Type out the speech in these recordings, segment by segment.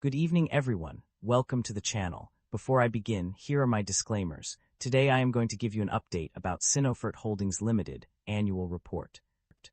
Good evening, everyone. Welcome to the channel. Before I begin, here are my disclaimers. Today I am going to give you an update about SINOFERT Holdings Limited annual report.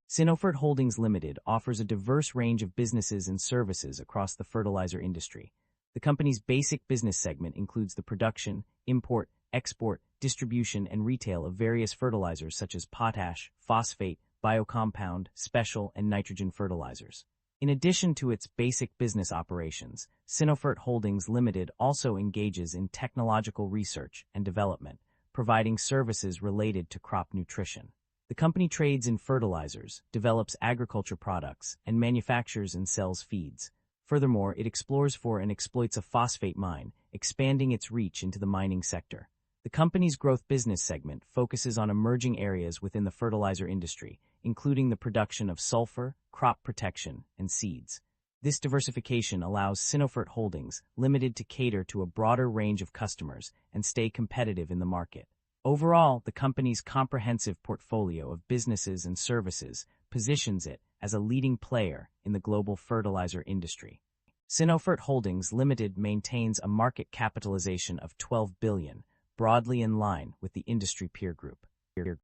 SINOFERT Holdings Limited offers a diverse range of businesses and services across the fertilizer industry. The company's basic business segment includes the production, import, export, distribution, and retail of various fertilizers such as potash, phosphate, biocompound, special, and nitrogen fertilizers. In addition to its basic business operations, SINOFERT Holdings Limited also engages in technological research and development, providing services related to crop nutrition. The company trades in fertilizers, develops agriculture products, and manufactures and sells feeds. Furthermore, it explores for and exploits a phosphate mine, expanding its reach into the mining sector. The company's growth business segment focuses on emerging areas within the fertilizer industry, including the production of sulfur, crop protection, and seeds. This diversification allows SINOFERT Holdings Limited to cater to a broader range of customers and stay competitive in the market. Overall, the company's comprehensive portfolio of businesses and services positions it as a leading player in the global fertilizer industry. SINOFERT Holdings Limited maintains a market capitalization of $12 billion, broadly in line with the industry peer group.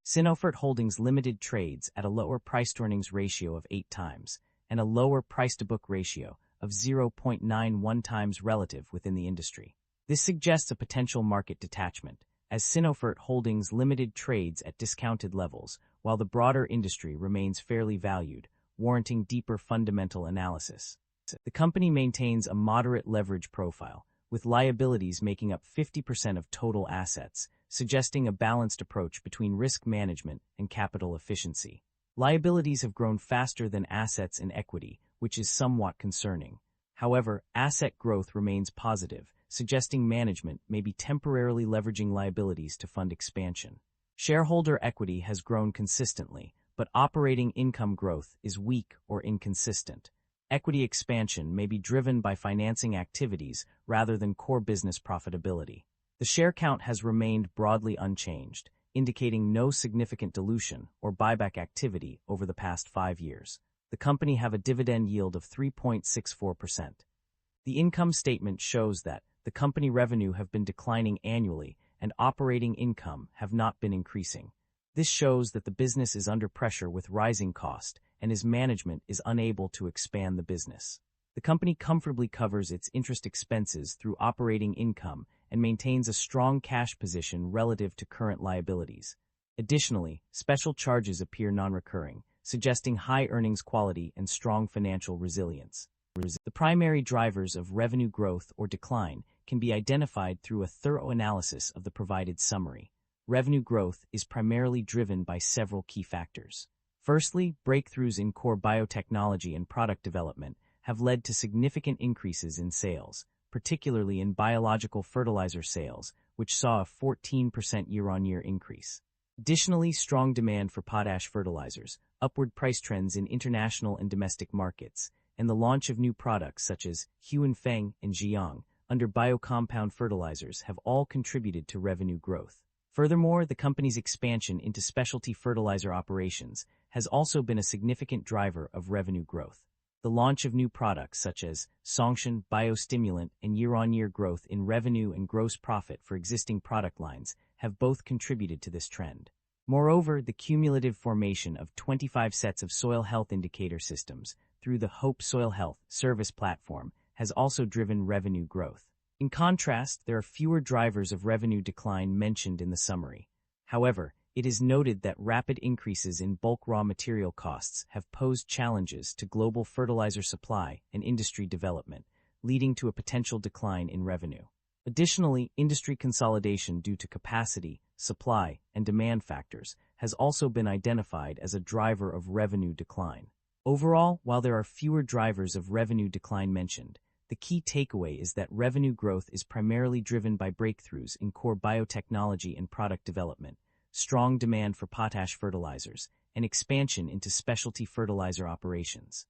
SINOFERT Holdings Limited trades at a lower price-to-earnings ratio of 8 times and a lower price-to-book ratio of 0.91 times relative within the industry. This suggests a potential market detachment, as SINOFERT Holdings Limited trades at discounted levels, while the broader industry remains fairly valued, warranting deeper fundamental analysis. The company maintains a moderate leverage profile, with liabilities making up 50% of total assets, suggesting a balanced approach between risk management and capital efficiency. Liabilities have grown faster than assets in equity, which is somewhat concerning. However, asset growth remains positive, suggesting management may be temporarily leveraging liabilities to fund expansion. Shareholder equity has grown consistently, but operating income growth is weak or inconsistent. Equity expansion may be driven by financing activities rather than core business profitability. The share count has remained broadly unchanged, indicating no significant dilution or buyback activity over the past 5 years. The company have a dividend yield of 3.64%. The income statement shows that the company revenue have been declining annually and operating income have not been increasing. This shows that the business is under pressure with rising cost and its management is unable to expand the business. The company comfortably covers its interest expenses through operating income and maintains a strong cash position relative to current liabilities. Additionally, special charges appear non-recurring, suggesting high earnings quality and strong financial resilience. The primary drivers of revenue growth or decline can be identified through a thorough analysis of the provided summary. Revenue growth is primarily driven by several key factors. Firstly, breakthroughs in core biotechnology and product development have led to significant increases in sales, particularly in biological fertilizer sales, which saw a 14% year-on-year increase. Additionally, strong demand for potash fertilizers, upward price trends in international and domestic markets, and the launch of new products such as Huanfeng and Jiang under biocompound fertilizers have all contributed to revenue growth. Furthermore, the company's expansion into specialty fertilizer operations has also been a significant driver of revenue growth. The launch of new products such as Songshan biostimulant and year-on-year growth in revenue and gross profit for existing product lines have both contributed to this trend. Moreover, the cumulative formation of 25 sets of soil health indicator systems through the Hope Soil Health service platform has also driven revenue growth. In contrast, there are fewer drivers of revenue decline mentioned in the summary. However, it is noted that rapid increases in bulk raw material costs have posed challenges to global fertilizer supply and industry development, leading to a potential decline in revenue. Additionally, industry consolidation due to capacity, supply, and demand factors has also been identified as a driver of revenue decline. Overall, while there are fewer drivers of revenue decline mentioned, the key takeaway is that revenue growth is primarily driven by breakthroughs in core biotechnology and product development, strong demand for potash fertilizers, and expansion into specialty fertilizer operations.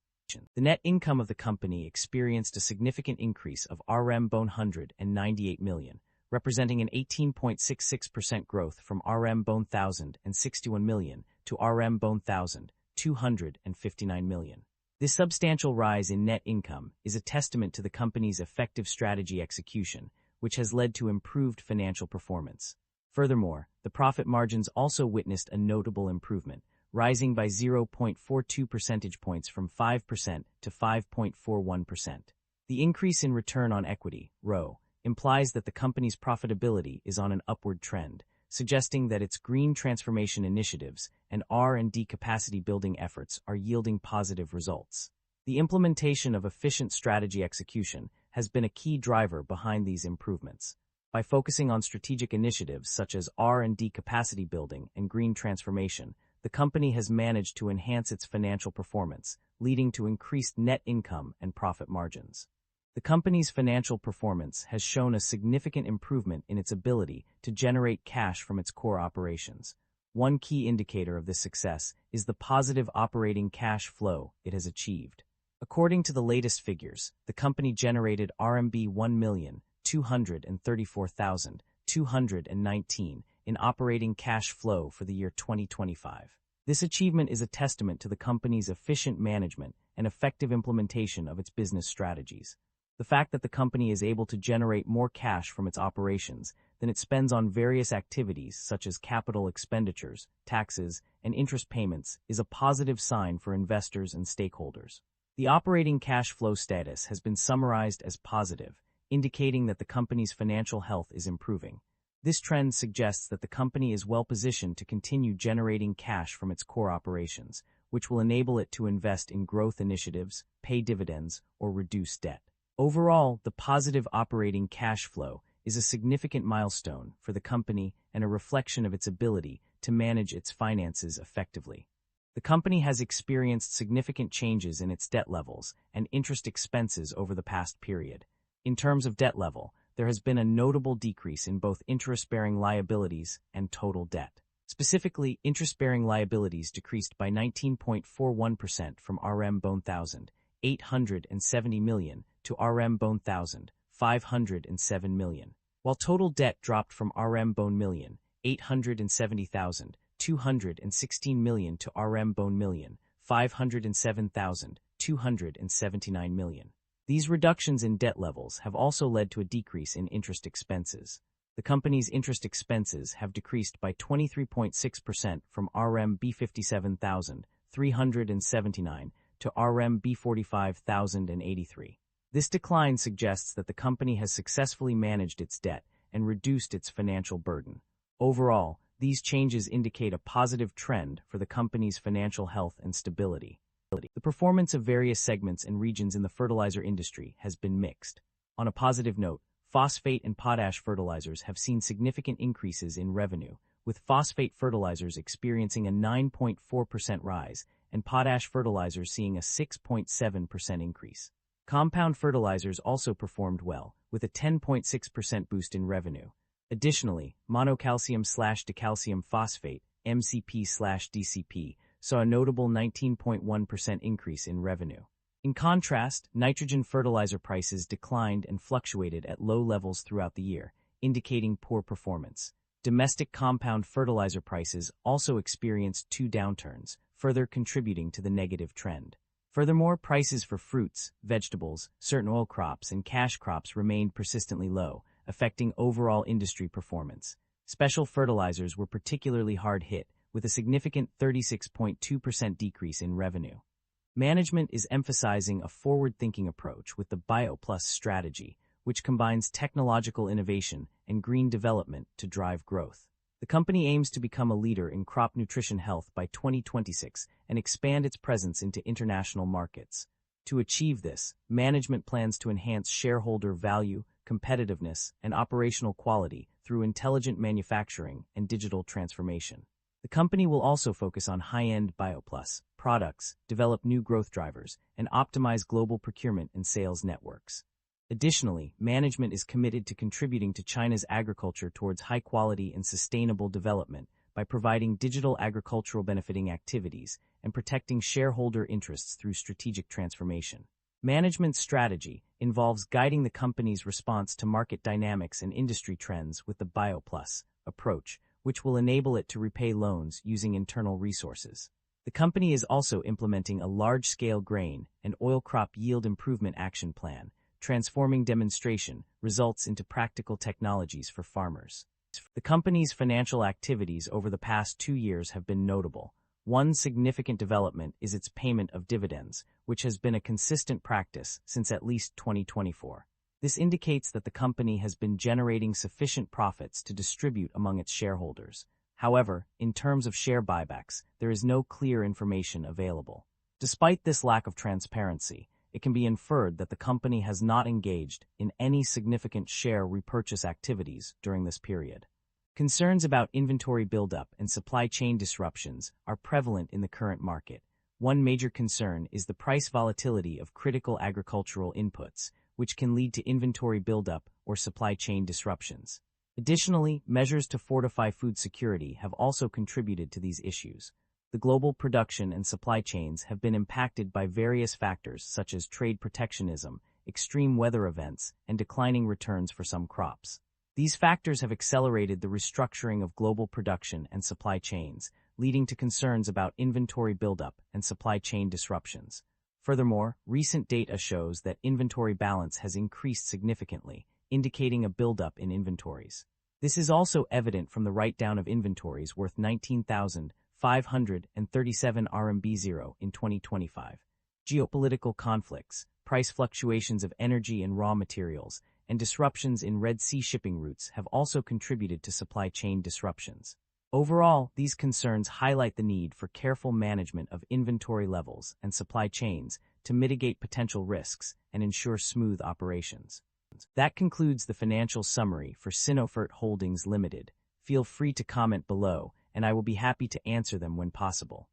The net income of the company experienced a significant increase of RM$198 million, representing an 18.66% growth from RM$1,061 million to RM$1,259 million. This substantial rise in net income is a testament to the company's effective strategy execution, which has led to improved financial performance. Furthermore, the profit margins also witnessed a notable improvement, rising by 0.42 percentage points from 5% to 5.41%. The increase in return on equity, ROE, implies that the company's profitability is on an upward trend, suggesting that its green transformation initiatives and R&D capacity building efforts are yielding positive results. The implementation of efficient strategy execution has been a key driver behind these improvements. By focusing on strategic initiatives such as R&D capacity building and green transformation, the company has managed to enhance its financial performance, leading to increased net income and profit margins. The company's financial performance has shown a significant improvement in its ability to generate cash from its core operations. One key indicator of this success is the positive operating cash flow it has achieved. According to the latest figures, the company generated RMB 1,234,219 in operating cash flow for the year 2025. This achievement is a testament to the company's efficient management and effective implementation of its business strategies. The fact that the company is able to generate more cash from its operations than it spends on various activities such as capital expenditures, taxes, and interest payments is a positive sign for investors and stakeholders. The operating cash flow status has been summarized as positive, indicating that the company's financial health is improving. This trend suggests that the company is well positioned to continue generating cash from its core operations, which will enable it to invest in growth initiatives, pay dividends, or reduce debt. Overall, the positive operating cash flow is a significant milestone for the company and a reflection of its ability to manage its finances effectively. The company has experienced significant changes in its debt levels and interest expenses over the past period. In terms of debt level, there has been a notable decrease in both interest-bearing liabilities and total debt. Specifically, interest-bearing liabilities decreased by 19.41% from RM 1,870 million to RM 1,507 million, while total debt dropped from RM 1,870,216 million to RM 1,507,279 million. These reductions in debt levels have also led to a decrease in interest expenses. The company's interest expenses have decreased by 23.6% from RMB 57,379 to RMB 45,083. This decline suggests that the company has successfully managed its debt and reduced its financial burden. Overall, these changes indicate a positive trend for the company's financial health and stability. The performance of various segments and regions in the fertilizer industry has been mixed. On a positive note, phosphate and potash fertilizers have seen significant increases in revenue, with phosphate fertilizers experiencing a 9.4% rise and potash fertilizers seeing a 6.7% increase. Compound fertilizers also performed well, with a 10.6% boost in revenue. Additionally, monocalcium/dicalcium phosphate, MCP/DCP, saw a notable 19.1% increase in revenue. In contrast, nitrogen fertilizer prices declined and fluctuated at low levels throughout the year, indicating poor performance. Domestic compound fertilizer prices also experienced two downturns, further contributing to the negative trend. Furthermore, prices for fruits, vegetables, certain oil crops, and cash crops remained persistently low, affecting overall industry performance. Special fertilizers were particularly hard hit, with a significant 36.2% decrease in revenue. Management is emphasizing a forward-thinking approach with the BioPlus strategy, which combines technological innovation and green development to drive growth. The company aims to become a leader in crop nutrition health by 2026 and expand its presence into international markets. To achieve this, management plans to enhance shareholder value, competitiveness, and operational quality through intelligent manufacturing and digital transformation. The company will also focus on high-end BioPlus products, develop new growth drivers, and optimize global procurement and sales networks. Additionally, management is committed to contributing to China's agriculture towards high-quality and sustainable development by providing digital agricultural benefiting activities and protecting shareholder interests through strategic transformation. Management's strategy involves guiding the company's response to market dynamics and industry trends with the BioPlus approach, which will enable it to repay loans using internal resources. The company is also implementing a large-scale grain and oil crop yield improvement action plan, transforming demonstration results into practical technologies for farmers. The company's financial activities over the past 2 years have been notable. One significant development is its payment of dividends, which has been a consistent practice since at least 2024. This indicates that the company has been generating sufficient profits to distribute among its shareholders. However, in terms of share buybacks, there is no clear information available. Despite this lack of transparency, it can be inferred that the company has not engaged in any significant share repurchase activities during this period. Concerns about inventory buildup and supply chain disruptions are prevalent in the current market. One major concern is the price volatility of critical agricultural inputs, which can lead to inventory buildup or supply chain disruptions. Additionally, measures to fortify food security have also contributed to these issues. The global production and supply chains have been impacted by various factors such as trade protectionism, extreme weather events, and declining returns for some crops. These factors have accelerated the restructuring of global production and supply chains, leading to concerns about inventory buildup and supply chain disruptions. Furthermore, recent data shows that inventory balance has increased significantly, indicating a buildup in inventories. This is also evident from the write-down of inventories worth 19,537 RMB in 2025. Geopolitical conflicts, price fluctuations of energy and raw materials, and disruptions in Red Sea shipping routes have also contributed to supply chain disruptions. Overall, these concerns highlight the need for careful management of inventory levels and supply chains to mitigate potential risks and ensure smooth operations. That concludes the financial summary for SINOFERT Holdings Limited. Feel free to comment below, and I will be happy to answer them when possible.